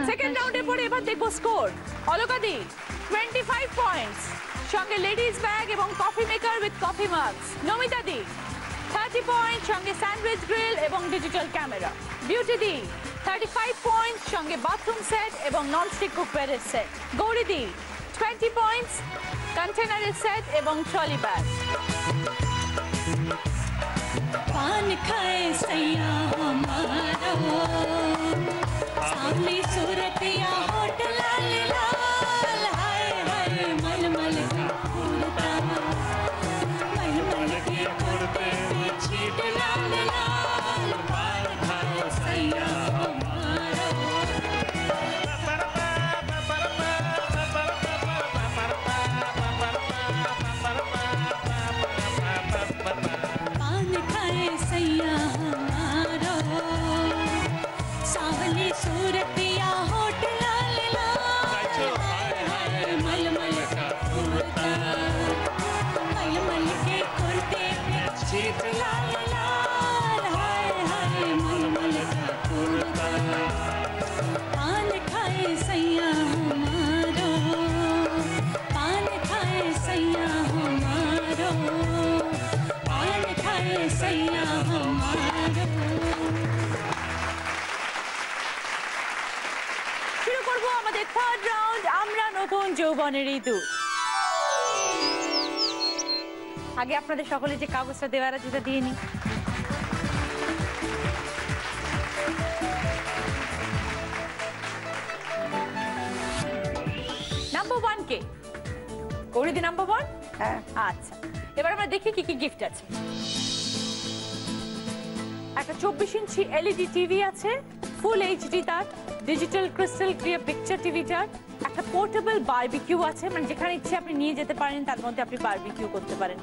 সেকেন্ড রাউন্ডে পরে এবার দেখবো স্কোর। অলকাদি 25 পয়েন্টস, সঙ্গে লেডিস ব্যাগ এবং coffee maker with coffee mugs. Namita দি 30 পয়েন্ট, সঙ্গে স্যান্ডউইচ গ্রিল এবং ডিজিটাল ক্যামেরা। বিউটি দি 35 পয়েন্টস, সঙ্গে বাথরুম সেট এবং ননস্টিক কুকওয়্যারের সেট। গৌরী দি 20 পয়েন্টস, কন্টেনারের সেট এবং ট্রলি ব্যাগ। पान खाए सैया हमारा, सामने सूरत या होटल लाल लाल, हाय हाय मलमल के कुर्ता, मलमल के कुर्ते पे छीट लाल लाल, पान खाए सैया हमारा। पान खाए सैया हमारा, सावली सूरत या होटल लाल लाल, हाय हाय मलमल का कुर्ता, मलमल के कुर्ते पे छीट लाल लाल, हाय हाय मलमल का कुर्ता। पान खाए सैया हमारा, पान खाए सैया हमारा, पान खाए सैया हमारा। শুরু করবো আমাদের থার্ড রাউন্ড, আমরা নতুন যৌবনের ইঁদুর। আগে আপনাদের সকলে যে কাগজটা দেওয়ার আছে সেটা দিয়ে নি। নাম্বার 1 কে? গৌরীদি নাম্বার 1? হ্যাঁ। আচ্ছা, এবার আমরা দেখি কি কি গিফট আছে। একটা 24 ইঞ্চি এলইডি টিভি আছে, ফুল এইচডি তার, ডিজিটাল ক্রিস্টাল ক্লিয়ার পিকচার টিভিটার। একটা পোর্টেবল বারবিকিউ আছে, মানে যেখানে ইচ্ছে আপনি নিয়ে যেতে পারেন, তার মধ্যে আপনি বারবিকিউ করতে পারেন।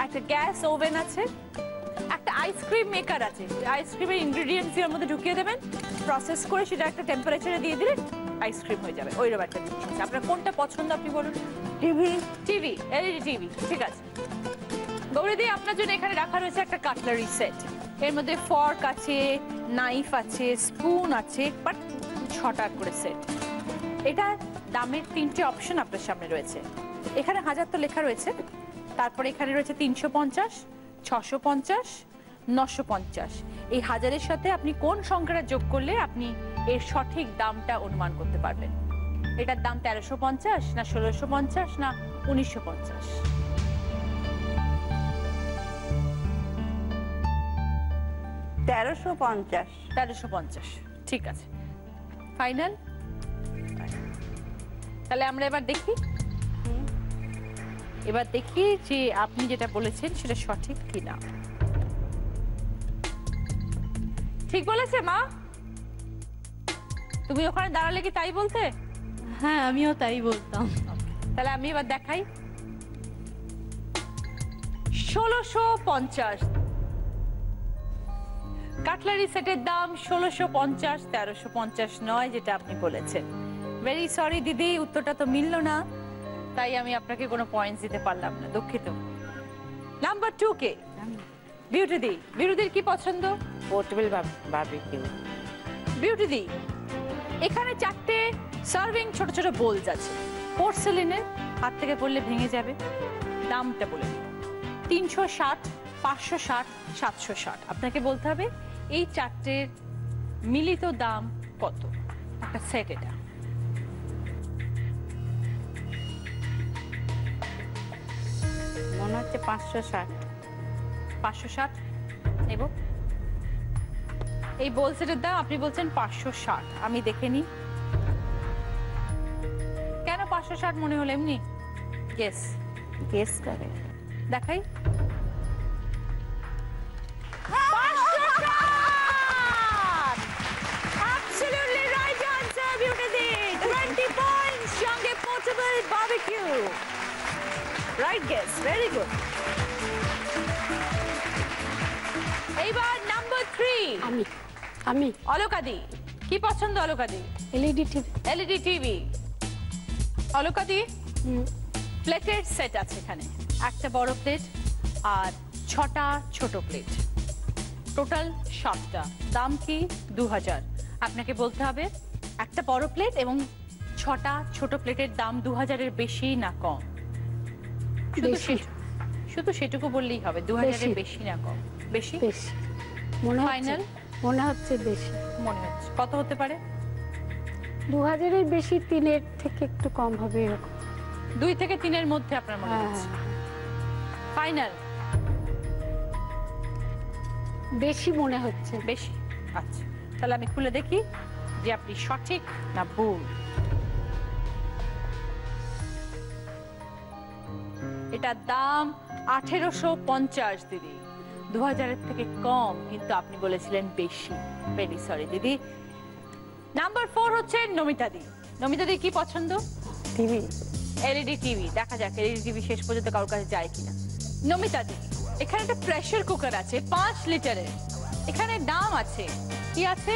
একটা গ্যাস ওভেন আছে, একটা আইসক্রিম মেকার আছে, আইসক্রিমের ইনগ্রেডিয়েন্টস এর মধ্যে ঢুকিয়ে দেবেন, প্রসেস করে সেটা একটা টেম্পারেচারে দিয়ে দিলে আইসক্রিম হয়ে যাবে। ওইরকম একটা জিনিস আছে। আপনার কোনটা পছন্দ আপনি বলুন। টিভি। টিভি, এলইডি টিভি, ঠিক আছে। গৌরীদি আপনার জন্য এখানে রাখা রয়েছে একটা কাটলারি সেট। এর মধ্যে ফর্ক আছে, নাইফ আছে, স্পুন আছে, বাট 6টা করে সেট। এটা দামের 3টে অপশন আপনার সামনে রয়েছে। এখানে 1000 তো লেখা রয়েছে, তারপরে এখানে রয়েছে 350, 650, 950। এই 1000-এর সাথে আপনি কোন সংখ্যাটা যোগ করলে আপনি এর সঠিক দামটা অনুমান করতে পারবেন। এটার দাম 1350 না 1650 না 1950? 1350। 1350, ঠিক আছে, ফাইনাল। তাহলে আমরা এবার দেখি, যে আপনি যেটা বলেছেন সেটা সঠিক কিনা। ঠিক বলেছে মা? তুমি ওখানে দাঁড়ালে কি তাই বলতে? হ্যাঁ, আমিও তাই বলতাম। তাহলে আমি এবার দেখাই। 1650 কাটলারি সেটের দাম 1650, 1350 নয় যেটা আপনি বলেছেন। ভেরি সরি দিদি, উত্তরটা তো মিলল না, তাই আমি আপনাকে কোনো পয়েন্টস দিতে পারলাম না, দুঃখিত। নাম্বার 2 কে? বিউটি দি। বিউটির কি পছন্দ? Portable barbecue. বিউটি দি, এখানে 4টে সার্ভিং ছোট ছোট বোলস আছে, পোর্সেলিনের, হাত থেকে পড়লে ভেঙে যাবে। দামটা বলে দিই, 360, 560, 760। আপনাকে বলতে হবে এই 4টের মিলিত দাম কত একটা সেট। এটা মনে হচ্ছে 560। 560 নেব। এই বোল সেটের দাম আপনি বলছেন 560। আমি দেখে নিই কেন 560 মনে হলো। এমনি গেস করে দেখাই। Absolutely right answer, Beauty Di. 20 points, সঙ্গে portable barbecue. Right guess, very good. এইবার নাম্বার 3। আমি অলকাদি, কি পছন্দ অলকাদি? LED TV. LED TV. অলকাদি, প্লেটের সেট আছে এখানে, একটা বড় প্লেট আর 6টা ছোট প্লেট। টোটাল 7টা, দাম কি 2000। আপনাকে বলতে হবে একটা বড় প্লেট এবং 6টা ছোট প্লেটের দাম 2000 এর বেশি না কম। শুধু সেটুকু বললেই হবে, 2000 এর বেশি না কম। বেশি বেশি মনে হচ্ছে, ফাইনাল মনে হচ্ছে বেশি। মনে হচ্ছে কত হতে পারে? 2000 এর বেশি, 3-এর থেকে একটু কম হবে এরকম। 2 থেকে 3-এর মধ্যে আপনার মনে হচ্ছে? ফাইনাল বেশি মনে হচ্ছে। বেশি, আচ্ছা তাহলে আমি খুলে দেখি যে আপনি সঠিক না ভুল। এটার দাম 1850 দিদি, 2000 এর থেকে কম, কিন্তু আপনি বলেছিলেন বেশি। ভেরি সরি দিদি। নাম্বার 4 হচ্ছে নমিতা দি। নমিতা দি কি পছন্দ? টিভি। LED TV. দেখা যাক এলইডি টিভি শেষ পর্যন্ত কারোর কাছে যায় কিনা। নমিতা দি, এখানে একটা প্রেসার কুকার আছে 5 লিটারের। এখানে দাম আছে, কি আছে?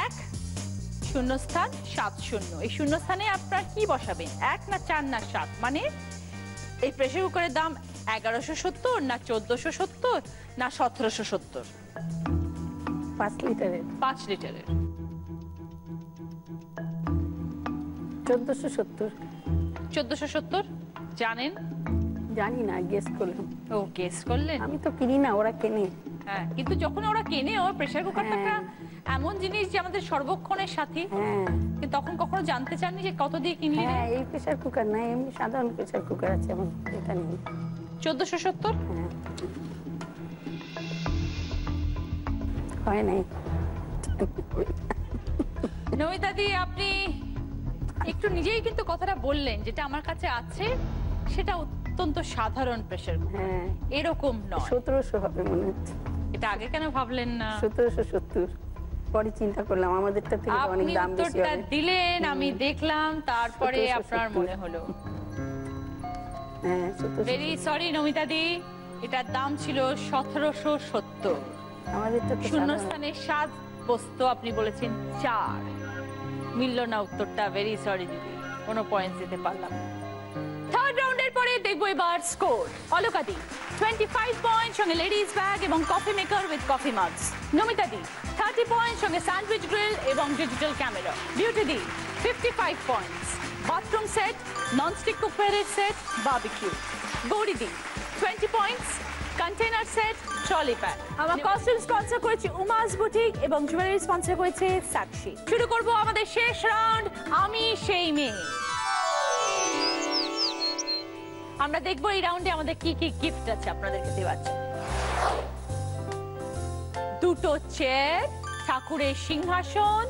1 শূন্যস্থান 70। এই শূন্যস্থানে আপনার কি বসাবেন? 1 না 4 না 7? মানে এই প্রেসার কুকারের দাম 1170 না 1470 না 1770? 5 লিটারের। 5 লিটারের 1470। 1470 জানেন? জানি না, গেস করলাম। ও গেস করলেন? আমি তো কিনি না, ওরা কেনে। হ্যাঁ, কিন্তু যখন ওরা কেনে, ওর প্রেসার কুকারটা একটা এমন জিনিস যে আমাদের সর্বক্ষণের সাথী। হ্যাঁ, কিন্তু তখন কখনো জানতে চাননি যে কত দিয়ে কিনলি? হ্যাঁ, এই প্রেসার কুকার না, এমনি সাধারণ প্রেসার কুকার আছে আমার, এটা নেই। 1470 হ্যাঁ, হয় নাই। নমিতা দি, আপনি একটু নিজেই কিন্তু কথাটা বললেন, যেটা আমার কাছে আছে সেটা অত্যন্ত সাধারণ প্রেসার কুকার, হ্যাঁ, এরকম নয়। 1700 হবে মনে হচ্ছে। এটা আগে কেন ভাবলেন না? 1770। পরে চিন্তা করলাম আমাদেরটা থেকে তো অনেক আপনি দাম বেশি উত্তরটা হবে। দিলেন, আমি দেখলাম, তারপরে 1770 আপনার মনে হলো। হ্যাঁ, 1770। ভেরি সরি নমিতা দি, এটার দাম ছিল 1770। আমাদেরটা তো শূন্যস্থানে 7 বস্তু, আপনি বলেছেন 4। মিলল না উত্তরটা। ভেরি সরি দিদি, কোনো পয়েন্ট দিতে পারলাম না। থার্ড রাউন্ডের পরে দেখবো এবার স্কোর। অলকা দি 25 পয়েন্ট, সঙ্গে লেডিস ব্যাগ এবং coffee maker with coffee mugs. Namita দি 30 পয়েন্ট, সঙ্গে স্যান্ডউইচ গ্রিল এবং ডিজিটাল ক্যামেরা। বিউটি দি 55 পয়েন্টস, বাথরুম সেট, ননস্টিক কুকওয়্যারের সেট, বারবিকিউ। গৌরী দি 20 points, container set, trolley pad. আমার কস্টিউম স্পন্সর করেছে উমাস বুটিক এবং জুয়েলারি স্পন্সর করেছে সাক্ষী। শুরু করব আমাদের শেষ রাউন্ড, আমি সেই মেয়ে। আমরা দেখবো এই রাউন্ডে আমাদের কি কি গিফট আছে আপনাদেরকে দেওয়ার জন্য। 2টো চেয়ার, ঠাকুরের সিংহাসন,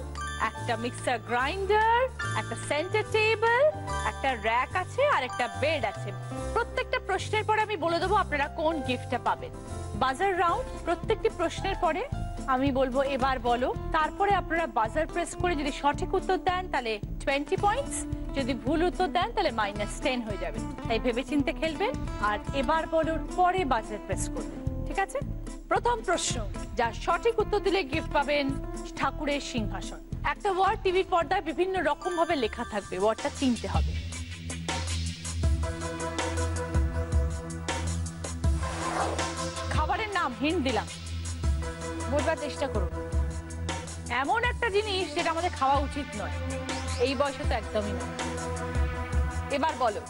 একটা মিক্সার গ্রাইন্ডার, একটা সেন্টার টেবিল, একটা র‍্যাক আছে আর একটা বেড আছে। প্রত্যেকটা প্রশ্নের পরে আমি বলে দেবো আপনারা কোন গিফটটা পাবেন। বাজার রাউন্ড, প্রত্যেকটি প্রশ্নের পরে আমি বলবো এবার বলো, তারপরে আপনারা বাজার প্রেস করে যদি সঠিক উত্তর দেন তাহলে 20 পয়েন্টস, যদি ভুল উত্তর দেন তাহলে -10 হয়ে যাবে। তাই ভেবেচিন্তে খেলবেন আর এবার বলুন পরে বাজার প্রেস করবেন, ঠিক আছে? প্রথম প্রশ্ন, যার সঠিক উত্তর দিলে গিফট পাবেন ঠাকুরের সিংহাসন। একটা ওয়ার্ড টিভির পর্দায় বিভিন্ন রকম ভাবে লেখা থাকবে, ওয়ার্ডটা চিনতে হবে। খাবারের নাম হিন্ট দিলাম, বলবার চেষ্টা করুন। এমন একটা জিনিস যেটা আমাদের খাওয়া উচিত নয়, এই বয়সে তো একদমই নয়। এবার বলো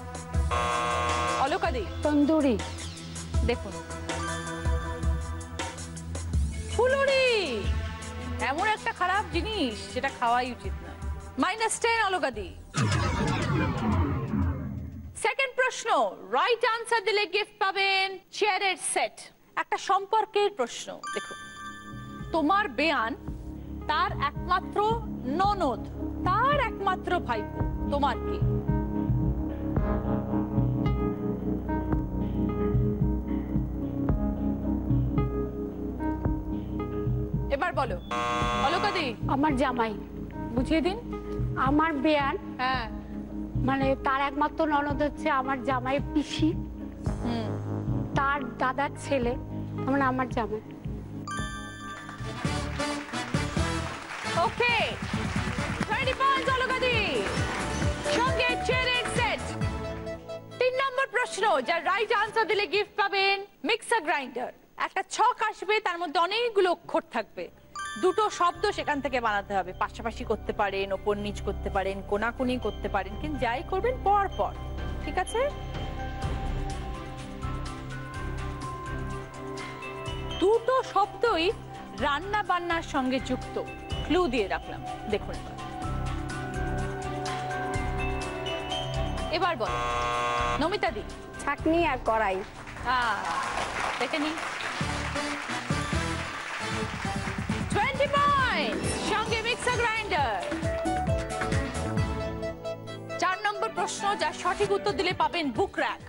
অলকা দি। তন্দুরি। দেখুন ফুলুরি, এমন একটা খারাপ জিনিস যেটা খাওয়াই উচিত নয়। -10 অলকা দি। সেকেন্ড প্রশ্ন, রাইট আনসার দিলে গিফট পাবেন চেয়ারের সেট। একটা সম্পর্কের প্রশ্ন, দেখুন তোমার বেয়ান, তার একমাত্র ননদ, তার একমাত্র ভাইপো, তোমার কি? এবার বলো অলকা দি। আমার জামাই। বুঝিয়ে দিন। আমার বেয়ান, হ্যাঁ, মানে তার একমাত্র ননদ হচ্ছে আমার জামাইয়ের পিসি, তার দাদার ছেলে, মানে আমার জামাই। ওকে, 20 পয়েন্টস অলকা দি, সঙ্গে চেয়ারের সেট। 3 নম্বর প্রশ্ন, যার রাইট আনসার দিলে গিফট পাবেন মিক্সার গ্রাইন্ডার। একটা ছক আসবে, তার মধ্যে অনেকগুলো অক্ষর থাকবে, দুটো শব্দ সেখান থেকে বানাতে হবে। পাশাপাশি করতে পারেন, ওপর নিচ করতে পারেন, কোনাকুনি করতে পারেন, কিন্তু যাই করবেন পর পর, ঠিক আছে? দুটো শব্দই রান্না বান্নার সঙ্গে যুক্ত, ক্লু দিয়ে রাখলাম, দেখুন। এবার বল নমিতা দি। ছাকনি আর কড়াই। দেখে নি। 20 পয়েন্ট, সঙ্গে মিক্সার গ্রাইন্ডার। 4 নম্বর প্রশ্ন, যার সঠিক উত্তর দিলে পাবেন বুক র্যাক।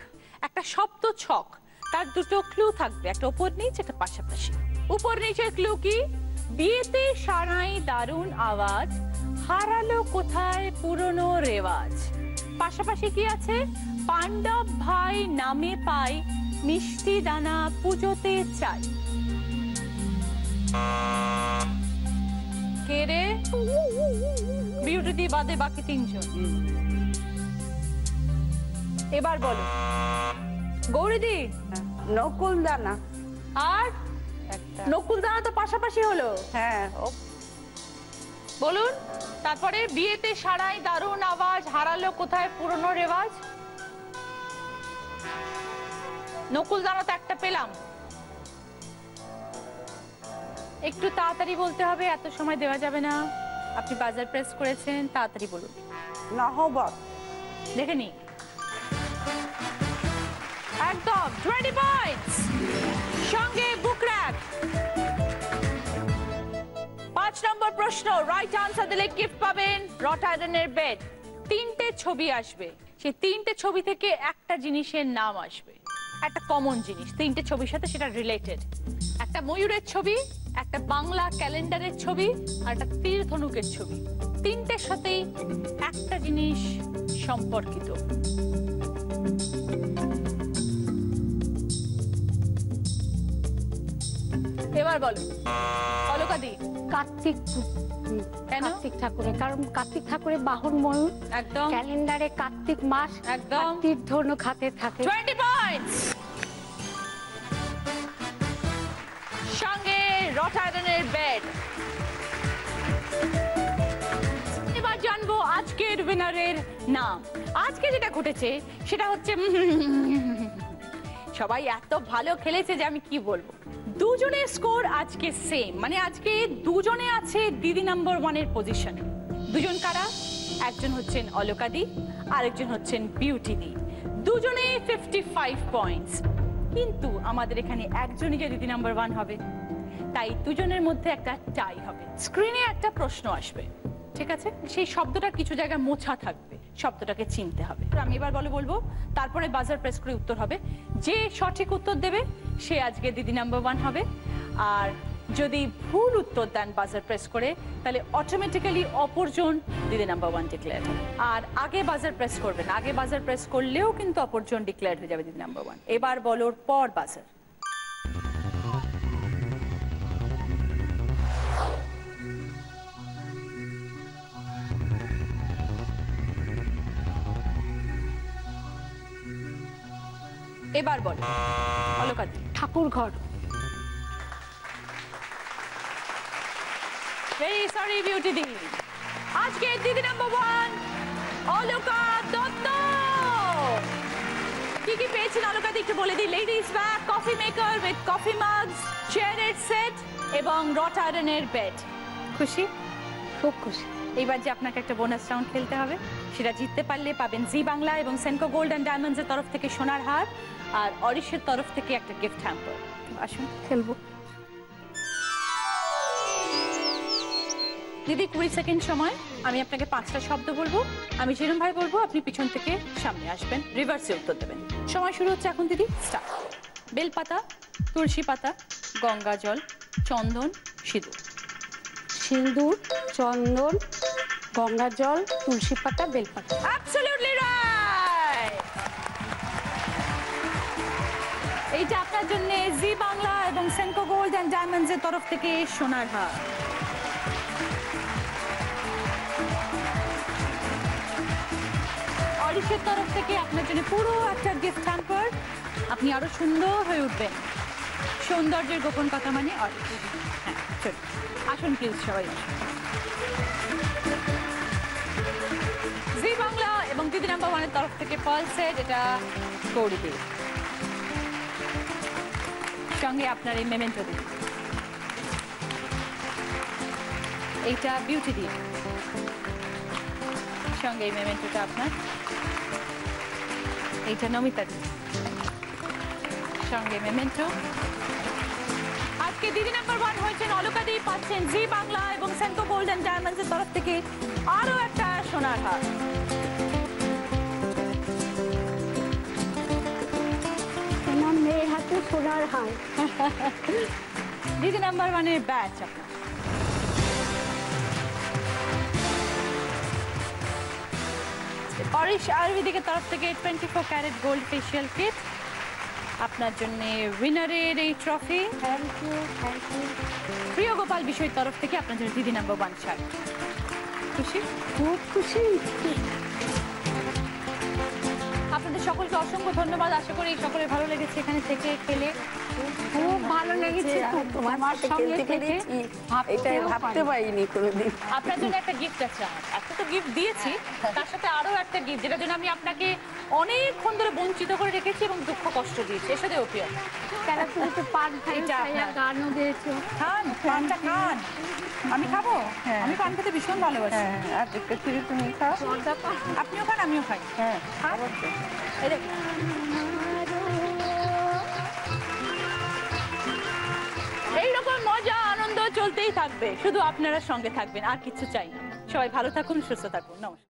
একটা শব্দ ছক, তার দুটো ক্লু থাকবে, একটা উপর নিচ, একটা পাশাপাশি। উপর নিচের ক্লু কি? বিয়েতে সানাই দারুণ আওয়াজ, হারালো কোথায় পুরনো রেওয়াজ। পাশাপাশি কি আছে? পাণ্ডব ভাই নামে পাই, মিষ্টি দানা পুজোতে চাই। কে রে? বিউটি দি বাদে বাকি 3 জন। এবার বলো গৌরীদি। নকুল দানা। আর নকুল দানা তো পাশাপাশি হলো। হ্যাঁ, বলুন তারপরে। বিয়েতে সারাই দারুণ আওয়াজ, হারালো কোথায় পুরনো রেওয়াজ। নকুল দানা তো একটা পেলাম, একটু তাড়াতাড়ি বলতে হবে, এত সময় দেওয়া যাবে না। আপনি বাজার প্রেস করেছেন, তাড়াতাড়ি বলুন। নহবত। দেখে নি। একদম 20 পয়েন্টস, সঙ্গে বুক র্যাক। 5 নম্বর প্রশ্ন, রাইট আনসার দিলে গিফট পাবেন রট আয়রনের বেড। 3টে ছবি আসবে, সেই 3টে ছবি থেকে একটা জিনিসের নাম আসবে, একটা কমন জিনিস, 3টে ছবির সাথে সেটা রিলেটেড। একটা ময়ূরের ছবি, একটা বাংলা ক্যালেন্ডারের ছবি, আর একটা তীর ধনুকের ছবি। 3টের সাথেই একটা জিনিস সম্পর্কিত। এবার বলো অলকা দি। কার্তিক। কেন? কার্তিক ঠাকুরের, কারণ কার্তিক ঠাকুরের বাহন ময়ূর। একদম। ক্যালেন্ডারে কার্তিক মাস, একদম। তীর ধনুক হাতে থাকে। 20 পয়েন্টস, সঙ্গে রট আয়রনের বেড। এবার জানবো আজকের উইনারের নাম। আজকে যেটা ঘটেছে সেটা হচ্ছে, সবাই এত ভালো খেলেছে যে আমি কি বলবো। দুজনের স্কোর আজকে সেম, মানে আজকে দুজনে আছে দিদি নাম্বার 1 এর পজিশনে। দুজন কারা? একজন হচ্ছেন অলকা দি, আরেকজন হচ্ছেন বিউটি দি। দুজনে 55 পয়েন্টস, কিন্তু আমাদের এখানে একজনই যে দিদি নাম্বার 1 হবে, তাই দুজনের মধ্যে একটা টাই হবে। স্ক্রিনে একটা প্রশ্ন আসবে, ঠিক আছে? সেই শব্দটা কিছু জায়গায় মোছা থাকবে, শব্দটাকে চিনতে হবে। আমি এবার বলবো, তারপরে বাজার প্রেস করে উত্তর হবে। যে সঠিক উত্তর দেবে সে আজকে দিদি নাম্বার 1 হবে। আর যদি ভুল উত্তর দেন বাজার প্রেস করে, তাহলে অটোমেটিক্যালি অপরজন দিদি নাম্বার 1 ডিক্লেয়ার হবে। আর আগে বাজার প্রেস করবেন, আগে বাজার প্রেস করলেও কিন্তু অপরজন ডিক্লেয়ার হয়ে যাবে দিদি নাম্বার 1। এবার বলোর পর বাজার। এবার বল অলকা দি। ঠাকুর ঘর। ভেরি সরি বিউটি দি, আজকে দিদি নাম্বার 1 অলকা দত্ত। কি কি পেয়েছেন অলকা দি একটু বলে দিই। Ladies bag, coffee maker with coffee mugs, চেয়ারের সেট এবং রট আয়রনের বেড। খুশি? খুব খুশি। এইবার যে আপনাকে একটা বোনাস রাউন্ড খেলতে হবে, সেটা জিততে পারলে পাবেন জি বাংলা এবং সেনকো গোল্ড অ্যান্ড ডায়মন্ডস এর তরফ থেকে সোনার হার, আর অরিশের তরফ থেকে একটা গিফট হ্যাম্পার। আসুন খেলবো। দিদি 20 সেকেন্ড সময়, আমি আপনাকে 5টা শব্দ বলবো, আমি যেরকম ভাই বলবো আপনি পিছন থেকে সামনে আসবেন, রিভার্সে উত্তর দেবেন। সময় শুরু হচ্ছে এখন দিদি, স্টার্ট। বেলপাতা, তুলসী পাতা, গঙ্গা জল, চন্দন, সিঁদুর। সিঁদুর, চন্দন, গঙ্গা জল, তুলসী পাতা, বেলপাতা। Absolutely right. এইটা আপনার জন্য জি বাংলা এবং সেনকো গোল্ড অ্যান্ড ডায়মন্ডস এর তরফ থেকে সোনার হার। অরিশের তরফ থেকে আপনার জন্য পুরো একটা গিফট হ্যাম্পার। আপনি আরো সুন্দর হয়ে উঠবেন। সৌন্দর্যের গোপন কথা মানে অরিজিৎ। হ্যাঁ চলুন আসুন প্লিজ সবাই আসুন। জি বাংলা এবং দিদি নাম্বার ওয়ানের তরফ থেকে পালসেট, এটা গৌরীদেব, সঙ্গে আপনার এই মেমেন্টো দিন, এইটা বিউটি দিন, সঙ্গে এই মেমেন্টোটা আপনার, এইটা নমিতা দিন, সঙ্গে মেমেন্টো। আজকে দিদি নাম্বার ওয়ান হয়েছেন অলকা দি, পাচ্ছেন জি বাংলা এবং সেনকো গোল্ড এন্ড ডায়মন্ডস এর তরফ থেকে আরো একটা সোনার হার। আমার মেয়ের হাতে সোনার হার। দিদি নাম্বার ওয়ানের ব্যাচ আপনার। পরেশ আয়ুর্বেদিকের তরফ থেকে 24 ক্যারেট গোল্ড ফেশিয়াল কিট, আপনার জন্য উইনারের এই trophy. Thank you, thank you. প্রিয় গোপাল বিষয়ের তরফ থেকে আপনার জন্য দিদি নাম্বার ওয়ান শার্ট। খুশি? খুব খুশি। আপনাদের সকলকে অসংখ্য ধন্যবাদ। আশা করি সকলের ভালো লেগেছে এখানে থেকে খেলে। খুব ভালো লেগেছে তোমার সাথে সঙ্গে খেলতে থেকে। পেরেছি, এটা ভাবতে পারিনি কোনোদিন। আপনার জন্য একটা গিফট আছে আমার। একটা তো গিফট দিয়েছি, তার সাথে আরো একটা গিফট, যেটার জন্য আমি আপনাকে অনেকক্ষণ ধরে বঞ্চিত করে রেখেছি এবং দুঃখ কষ্ট দিয়েছি। এর সাথে ওপিও তারা তুমি তো পান এইটা আপনার। গানও দিয়েছো। খান, পানটা খান। আমি খাবো? আমি পান খেতে ভীষণ ভালোবাসি। আর দেখতে ফিরে তুমি খাও। আপনিও খান, আমিও খাই। হ্যাঁ খান। এই দেখুন। এইরকম মজা আনন্দ চলতেই থাকবে, শুধু আপনারা সঙ্গে থাকবেন, আর কিছু চাই না। সবাই ভালো থাকুন, সুস্থ থাকুন, নমস্কার।